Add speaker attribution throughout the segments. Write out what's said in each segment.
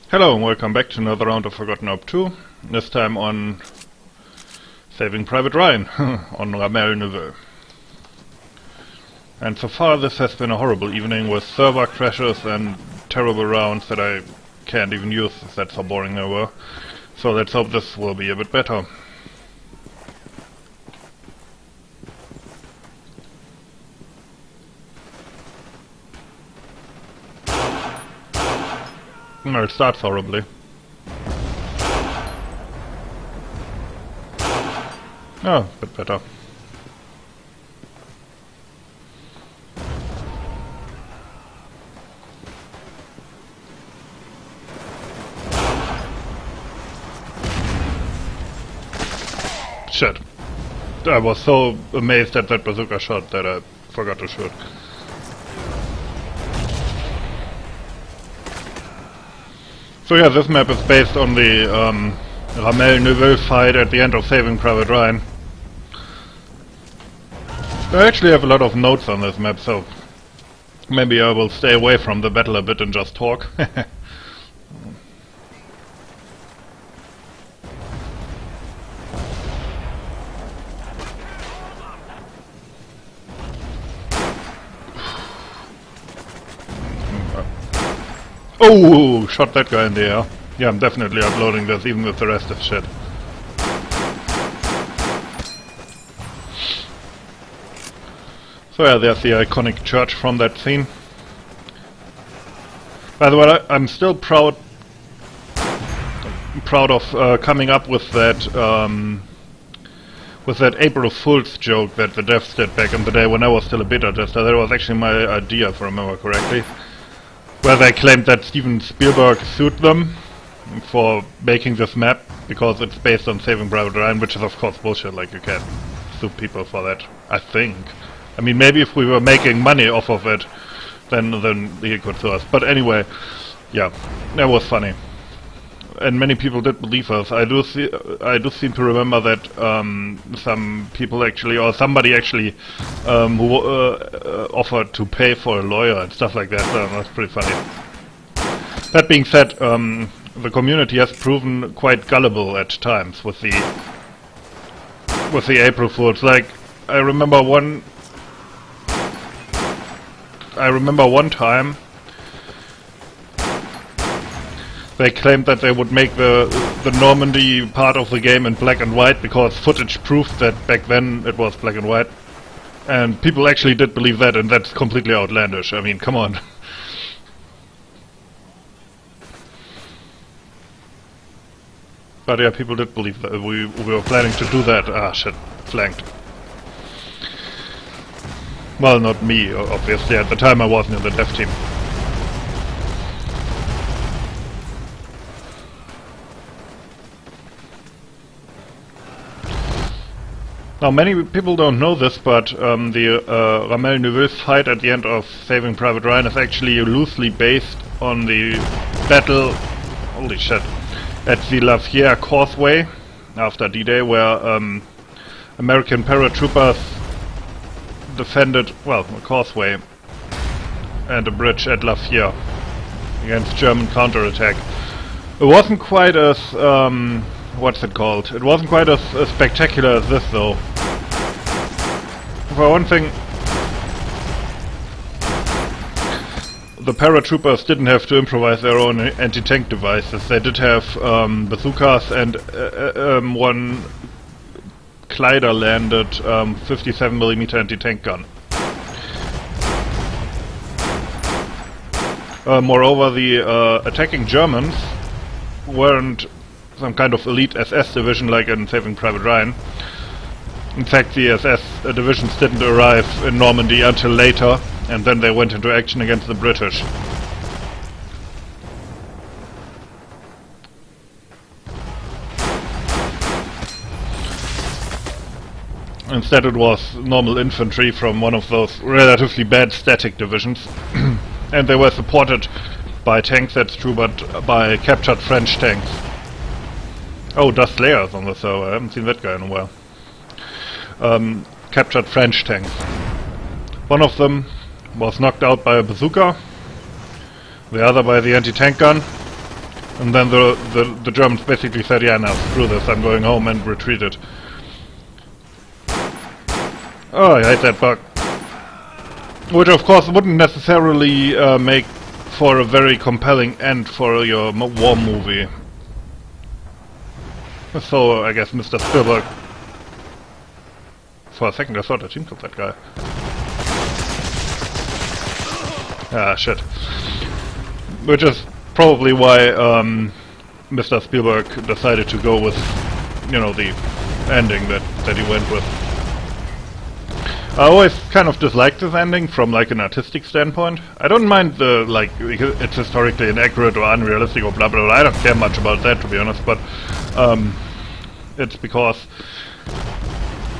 Speaker 1: Hello and welcome back to another round of Forgotten Hope 2, this time on Saving Private Ryan, on Ramelle Neuville. And so far this has been a horrible evening with server crashes and terrible rounds that I can't even use, that's how boring they were. So let's hope this will be a bit better. No, it starts horribly. Oh, a bit better. Shit. I was so amazed at that bazooka shot that I forgot to shoot. So yeah, this map is based on the Ramelle Neuville fight at the end of Saving Private Ryan. I actually have a lot of notes on this map, so maybe I will stay away from the battle a bit and just talk. Oh, shot that guy in the air. Yeah, I'm definitely uploading this, even with the rest of shit. So yeah, there's the iconic church from that scene. By the way, I'm still proud of coming up with that April Fool's joke that the devs did back in the day when I was still a beta tester. That was actually my idea, if I remember correctly. Where they claimed that Steven Spielberg sued them for making this map because it's based on Saving Private Ryan, which is of course bullshit, like you can't sue people for that, I think. I mean, maybe if we were making money off of it, then he could sue us. But anyway, yeah, that was funny. And many people did believe us. I do seem to remember that some people actually, or somebody actually, who offered to pay for a lawyer and stuff like that. So that's pretty funny. That being said, the community has proven quite gullible at times with the April Fools. Like, I remember one time they claimed that they would make the Normandy part of the game in black and white because footage proved that back then it was black and white. And people actually did believe that, and that's completely outlandish. I mean, come on. But yeah, people did believe that we were planning to do that. Ah, shit. Flanked. Well, not me, obviously. At the time I wasn't in the dev team. Now, many people don't know this, but the Ramelle Neuville fight at the end of Saving Private Ryan is actually loosely based on the battle, holy shit, at the La Fière Causeway after D-Day, where American paratroopers defended, well, a causeway and a bridge at La Fière against German counterattack. It wasn't quite as what's it called? It wasn't quite as spectacular as this, though. For one thing, the paratroopers didn't have to improvise their own anti-tank devices. They did have bazookas and one Kleider-landed 57mm anti-tank gun. Moreover, the attacking Germans weren't some kind of elite SS division like in Saving Private Ryan. In fact, the SS divisions didn't arrive in Normandy until later, and then they went into action against the British. Instead it was normal infantry from one of those relatively bad static divisions. And they were supported by tanks, that's true, but by captured French tanks. Oh, Dust Layers on the server, I haven't seen that guy in a while. Captured French tanks. One of them was knocked out by a bazooka, the other by the anti-tank gun, And then the Germans basically said, yeah, now screw this, I'm going home, and retreated. Oh, I hate that bug. Which of course wouldn't necessarily make for a very compelling end for your war movie. So I guess Mr. Spielberg... For a second I thought I teamed with that guy. Ah, shit. Which is probably why Mr. Spielberg decided to go with, you know, the ending that he went with. I always kind of disliked this ending from like an artistic standpoint. I don't mind the, like, it's historically inaccurate or unrealistic or blah blah blah. I don't care much about that, to be honest, but it's because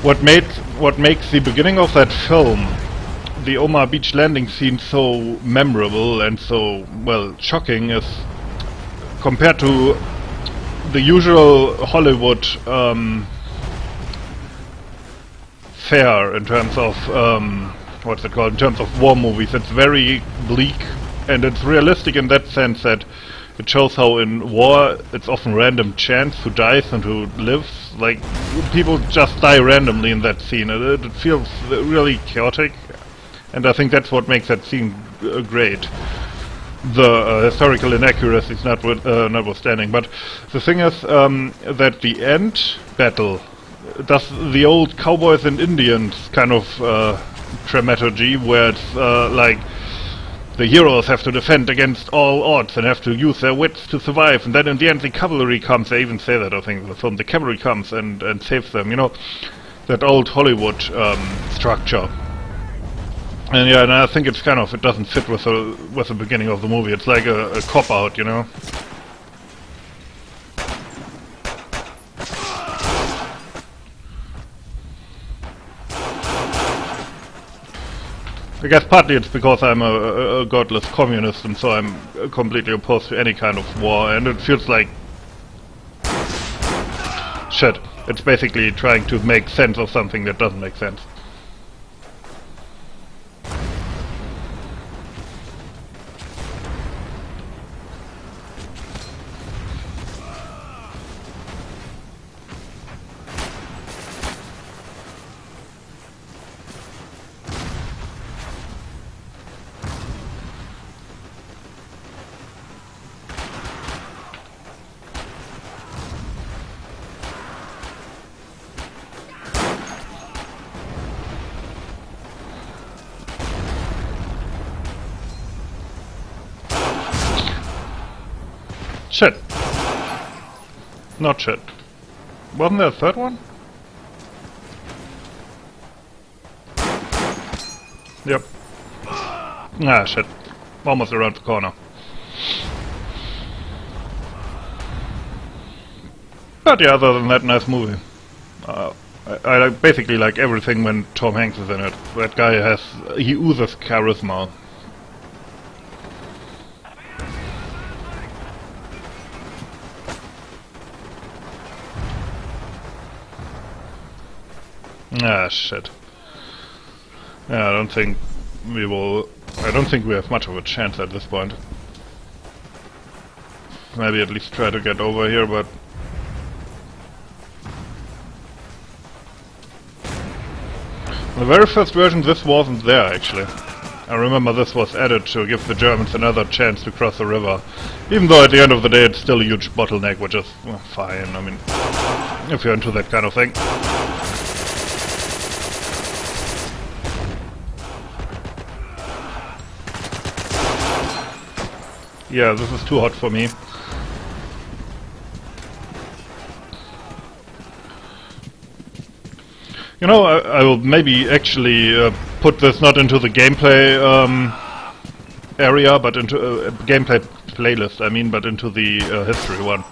Speaker 1: what makes the beginning of that film, the Omaha Beach landing scene, so memorable and so, well, shocking is compared to the usual Hollywood fare in terms of what's it called, in terms of war movies. It's very bleak and it's realistic in that sense that it shows how in war it's often random chance who dies and who lives. Like, people just die randomly in that scene. It feels really chaotic, and I think that's what makes that scene great. The historical inaccuracies notwithstanding, but the thing is that the end battle does the old cowboys and Indians kind of dramaturgy, where it's like the heroes have to defend against all odds and have to use their wits to survive, and then in the end the cavalry comes. They even say that, I think, in the film. The cavalry comes and saves them, you know, that old Hollywood structure. And yeah, and I think it's kind of, it doesn't fit with the beginning of the movie. It's like a cop-out, you know. I guess partly it's because I'm a godless communist, and so I'm completely opposed to any kind of war, and it feels like shit. It's basically trying to make sense of something that doesn't make sense. Shit. Not shit. Wasn't there a third one? Yep. Ah, shit. Almost around the corner. But yeah, other than that, nice movie. I basically like everything when Tom Hanks is in it. That guy he oozes charisma. Ah, shit. Yeah, I don't think we have much of a chance at this point. Maybe at least try to get over here, but... the very first version, this wasn't there, actually. I remember this was added to give the Germans another chance to cross the river. Even though at the end of the day it's still a huge bottleneck, which is, well, fine, I mean, if you're into that kind of thing. Yeah, this is too hot for me. You know, I will maybe actually put this not into the gameplay area, but into a gameplay playlist, I mean, but into the history one.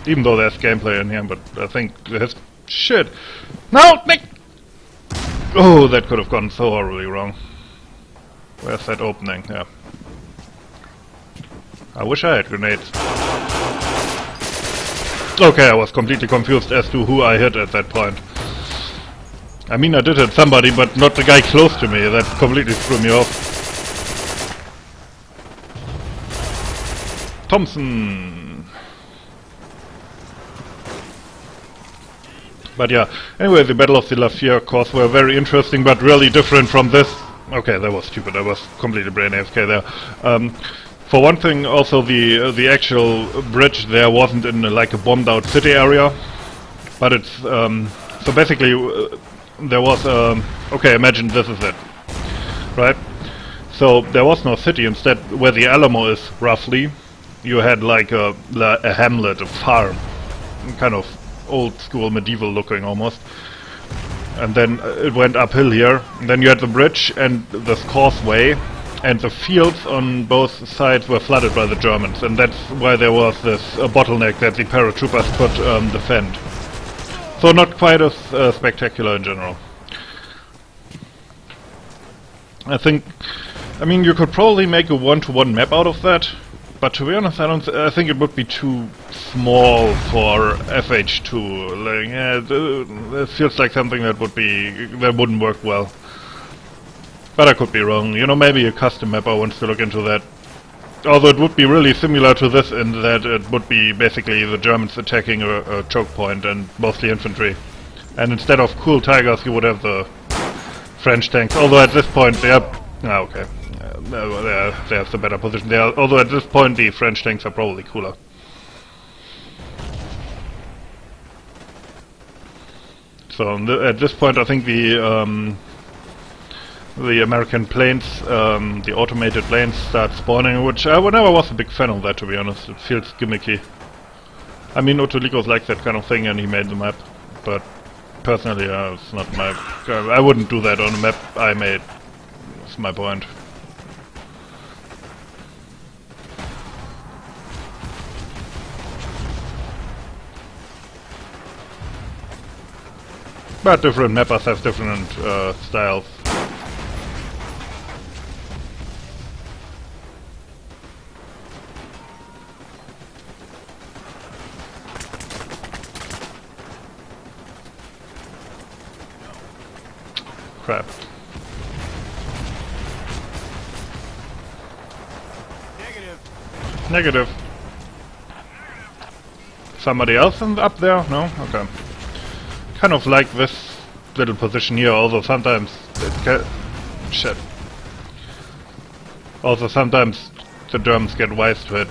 Speaker 1: Even though there's gameplay in here, but I think the shit! No, Nick! Oh, that could have gone so horribly wrong. Where's that opening? Yeah. I wish I had grenades. Okay, I was completely confused as to who I hit at that point. I mean, I did hit somebody, but not the guy close to me. That completely threw me off. Thompson. But yeah, anyway, the Battle of the Lafayette, of course, were very interesting, but really different from this. Okay, that was stupid. I was completely brain AFK there. For one thing, also the actual bridge there wasn't in like a bombed out city area, but it's so basically there was okay, imagine this is it, right? So there was no city. Instead, where the Alamo is roughly, you had like a hamlet, a farm, kind of old school medieval looking almost. And then it went uphill here. And then you had the bridge and this causeway, and the fields on both sides were flooded by the Germans, and that's why there was this bottleneck that the paratroopers could defend. So not quite as spectacular in general. I mean, you could probably make a one-to-one map out of that, but to be honest, I think it would be too small for FH2. Like, yeah, it feels like something that wouldn't work well. But I could be wrong. You know, maybe a custom mapper wants to look into that. Although it would be really similar to this in that it would be basically the Germans attacking a choke point and mostly infantry. And instead of cool tigers, you would have the French tanks. Although at this point they are... Ah, okay. There's the better position there. Although at this point the French tanks are probably cooler. So at this point I think the American planes, the automated planes start spawning, which I never was a big fan of that, to be honest. It feels gimmicky. I mean, Otolikos likes that kind of thing and he made the map, but personally it's not my... I wouldn't do that on a map I made. That's my point. But different mappers have different styles. Crap. Negative. Somebody else up there? No? Okay. Kind of like this little position here, although sometimes it shit. Also sometimes the Germans get wise to it.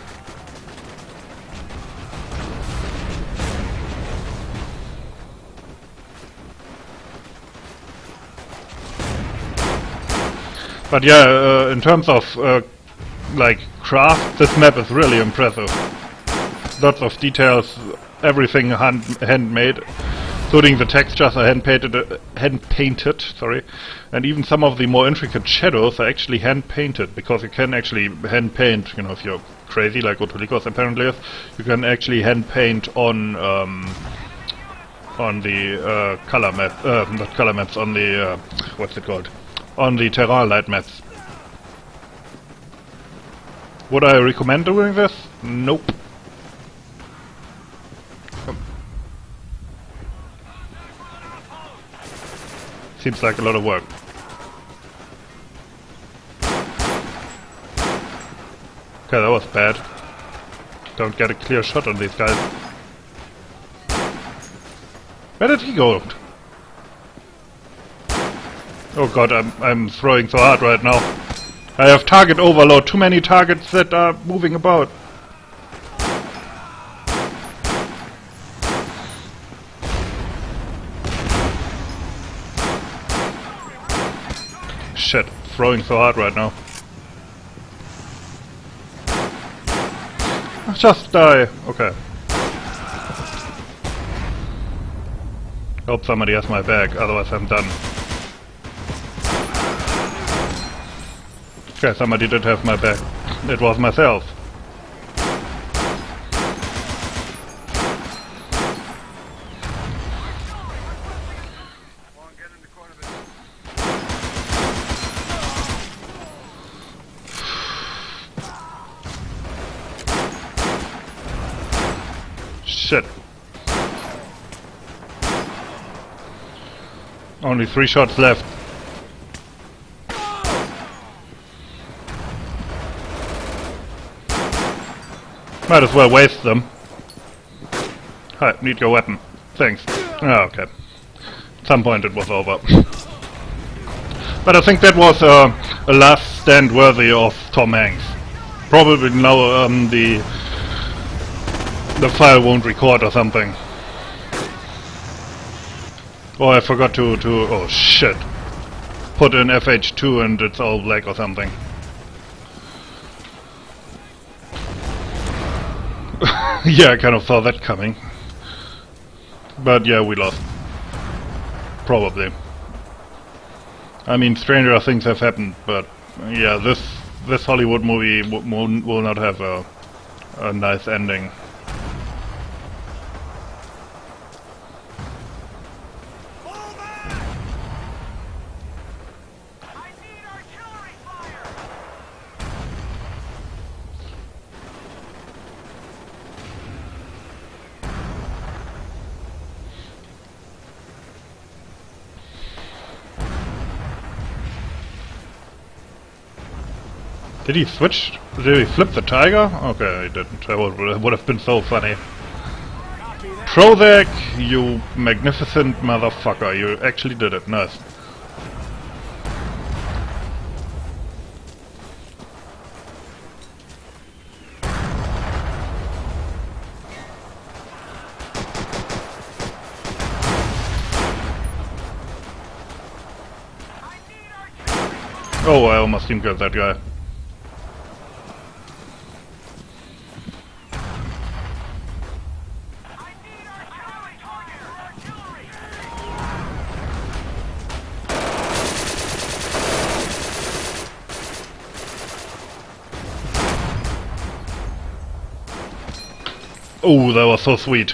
Speaker 1: But yeah, in terms of like craft, this map is really impressive. Lots of details, everything handmade, including the textures are hand-painted, sorry, and even some of the more intricate shadows are actually hand-painted, because you can actually hand-paint, you know, if you're crazy like Otolikos apparently is, you can actually hand-paint on the color map, not color maps, on the, what's it called? On the terrain light maps. Would I recommend doing this? Nope. Seems like a lot of work. Okay, that was bad. Don't get a clear shot on these guys. Where did he go? Oh god, I'm throwing so hard right now. I have target overload, too many targets that are moving about. Shit, throwing so hard right now. Just die. Okay. Hope somebody has my bag, otherwise I'm done. Okay, somebody did have my back. It was myself. Shit. Only 3 shots left. Might as well waste them. Hi, need your weapon. Thanks. Ah, okay. At some point it was over. But I think that was a last stand worthy of Tom Hanks. Probably now the file won't record or something. Oh, I forgot to oh shit. Put in FH2 and it's all black or something. Yeah, I kind of saw that coming. But yeah, we lost. Probably. I mean, stranger things have happened, but yeah, this Hollywood movie will not have a nice ending. Did he switch? Did he flip the tiger? Okay, he didn't. That would have been so funny. Prozac, you magnificent motherfucker. You actually did it. Nice. Oh, I almost didn't get that guy. Oh, that was so sweet.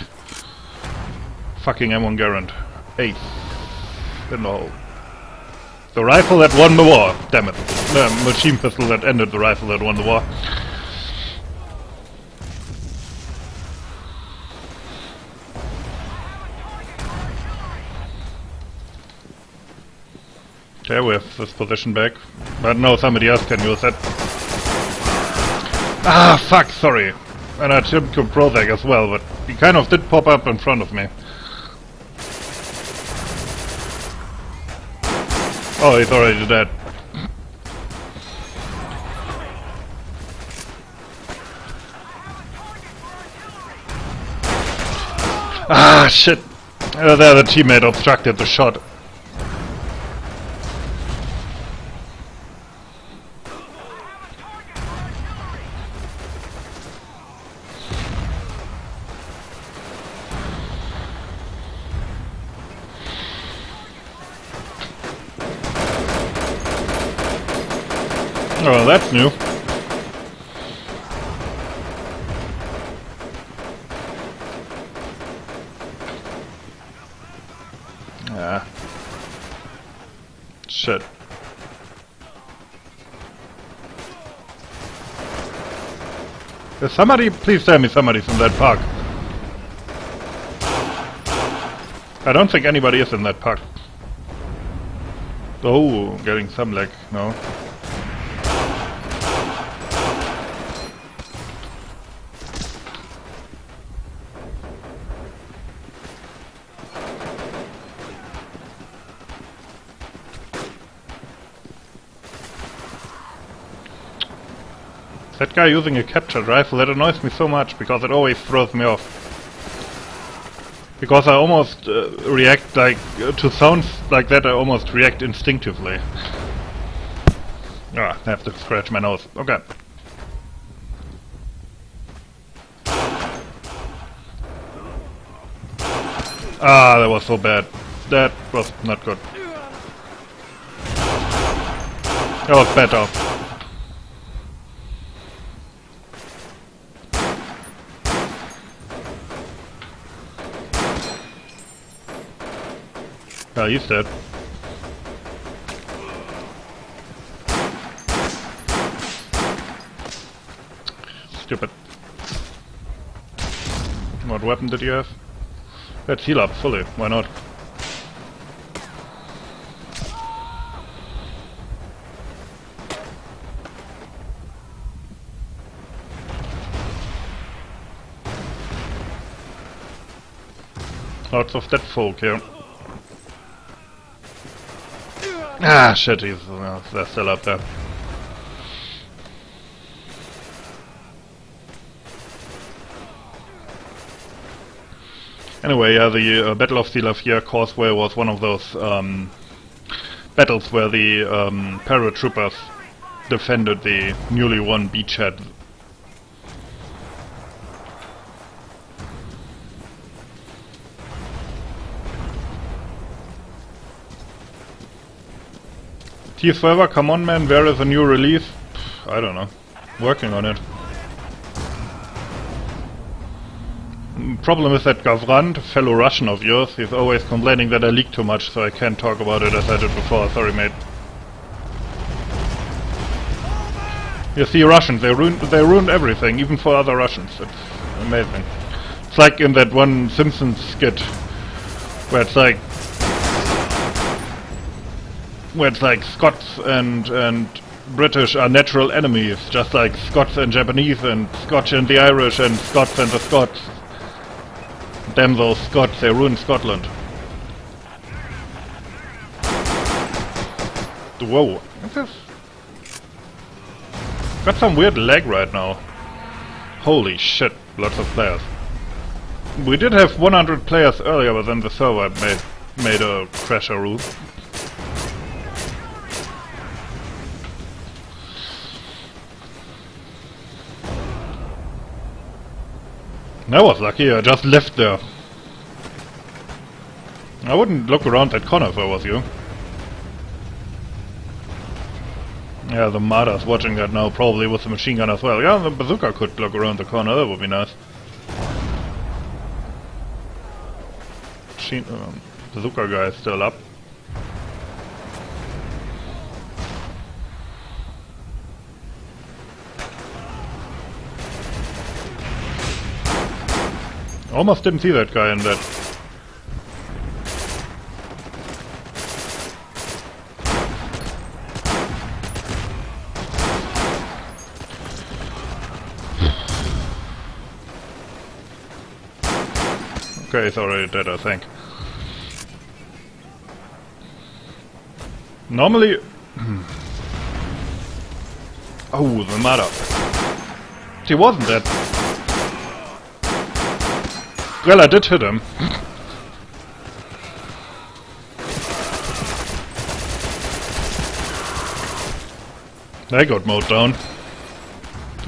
Speaker 1: Fucking M1 Garand. Ace. In the hole. The rifle that won the war. Damn it. The machine pistol that ended the rifle that won the war. Okay, we have this position back. But no, somebody else can use it. Ah, fuck, sorry. And I tripped to Prozac as well, but he kind of did pop up in front of me. Oh, he's already dead. Ah, shit. There, the teammate obstructed the shot. Oh, that's new. Ah. Shit. Is somebody, please tell me somebody's in that park. I don't think anybody is in that park. Oh, getting some lag, no. That guy using a captured rifle, that annoys me so much, because it always throws me off. Because I almost react like, to sounds like that I almost react instinctively. Ah, I have to scratch my nose. Okay. Ah, that was so bad. That was not good. That was better. Oh, he's dead. Stupid. What weapon did you have? Let's heal up fully, why not? Lots of dead folk here. Ah, shit, they're still up there. Anyway, yeah, the Battle of the La Fière Causeway was one of those battles where the paratroopers defended the newly won beachhead. Tears Forever, come on man, where is a new release? I don't know. Working on it. Problem is that Gavrand, fellow Russian of yours, he's always complaining that I leak too much, so I can't talk about it as I did before. Sorry, mate. You see, Russians, they ruined everything, even for other Russians. It's amazing. It's like in that one Simpsons skit, where it's like Scots and British are natural enemies, just like Scots and Japanese, and Scotch and the Irish, and Scots and the Scots. Damn those Scots, they ruined Scotland. Whoa, what's this? Got some weird lag right now. Holy shit, lots of players. We did have 100 players earlier, but then the server made a crasher rule. I was lucky, I just left there. I wouldn't look around that corner if I was you. Yeah, the Marder's watching that now, probably with the machine gun as well. Yeah, the bazooka could look around the corner, that would be nice. Bazooka guy is still up. Almost didn't see that guy in that. Okay, he's already dead, I think. Normally... Oh, the mother. She wasn't dead. Well, I did hit him. I got mowed down.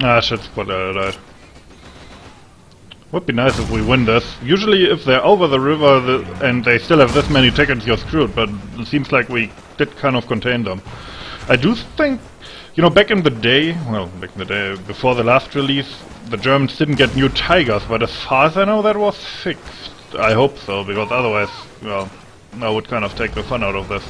Speaker 1: Ah, shit, squad died. Would be nice if we win this. Usually if they're over the river and they still have this many tickets, you're screwed, but it seems like we did kind of contain them. I do think, you know, back in the day, before the last release, the Germans didn't get new Tigers, but as far as I know that was fixed. I hope so, because otherwise, well, I would kind of take the fun out of this.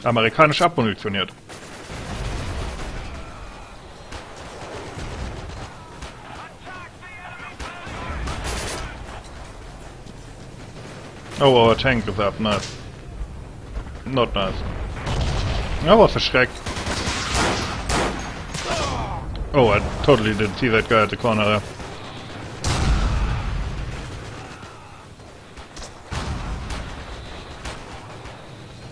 Speaker 1: Amerikanisch abmunitioniert. Oh, our tank is up, nice. Not nice. I was erschreckt. Oh, I totally didn't see that guy at the corner there.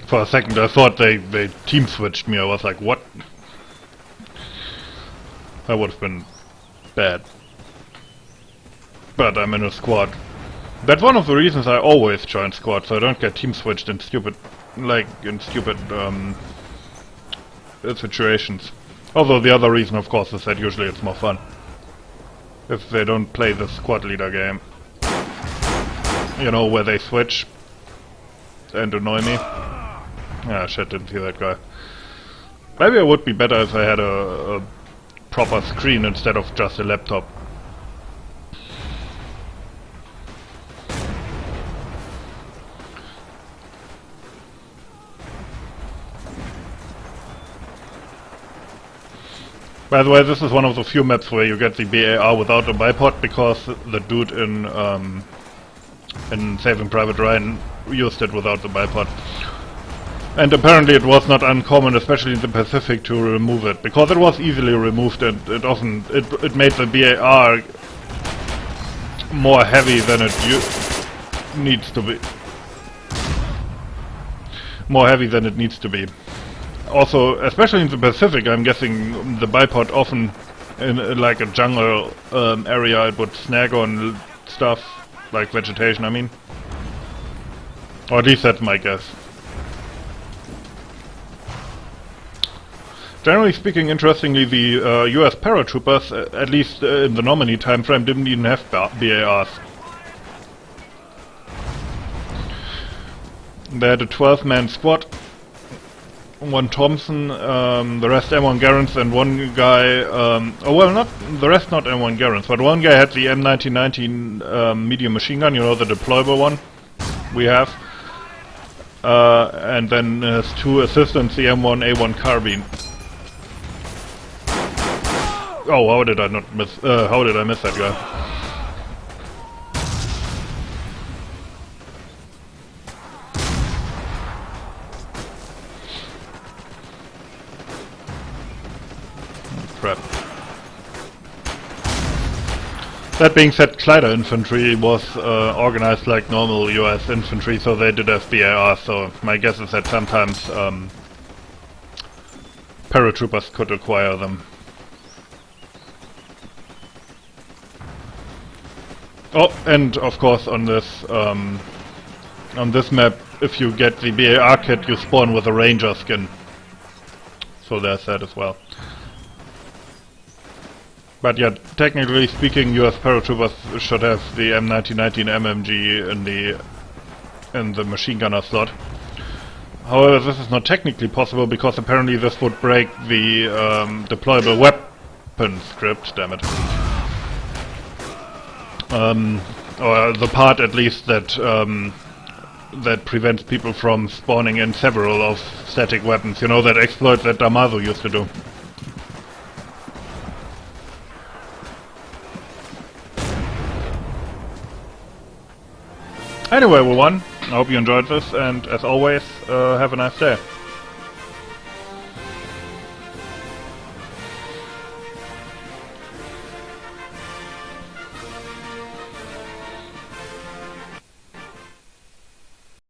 Speaker 1: For a second I thought they team switched me. I was like, what? That would have been bad. But I'm in a squad. That's one of the reasons I always join squad, so I don't get team switched in stupid situations. Although the other reason, of course, is that usually it's more fun if they don't play the squad leader game. You know, where they switch and annoy me. Ah, shit, didn't see that guy. Maybe it would be better if I had a proper screen instead of just a laptop. By the way, this is one of the few maps where you get the BAR without a bipod, because the dude in in Saving Private Ryan used it without the bipod. And apparently it was not uncommon, especially in the Pacific, to remove it, because it was easily removed, and it made the BAR more heavy than it needs to be. More heavy than it needs to be. Also, especially in the Pacific, I'm guessing the bipod often in like a jungle area, it would snag on stuff like vegetation, I mean. Or at least that's my guess. Generally speaking, interestingly, the US paratroopers, at least in the nominee time frame, didn't even have BARs. They had a 12-man squad, one Thompson, the rest M1 Garand's, and one guy, not M1 Garand's, but one guy had the M1919 medium machine gun, you know, the deployable one we have, and then his two assistants, the M1A1 carbine. Oh, how did I miss that guy? Crap. That being said, Kleider infantry was organized like normal US infantry, so they did have BAR, so my guess is that sometimes paratroopers could acquire them. Oh, and of course on this map, if you get the BAR kit, you spawn with a ranger skin. So there's that as well. But yeah, technically speaking, US paratroopers should have the M1919 MMG in the machine gunner slot. However, this is not technically possible because apparently this would break the deployable weapon script. Damn it. Or the part at least that that prevents people from spawning in several of static weapons. You know, that exploit that Damaso used to do. Anyway, we won. I hope you enjoyed this, and as always, have a nice day.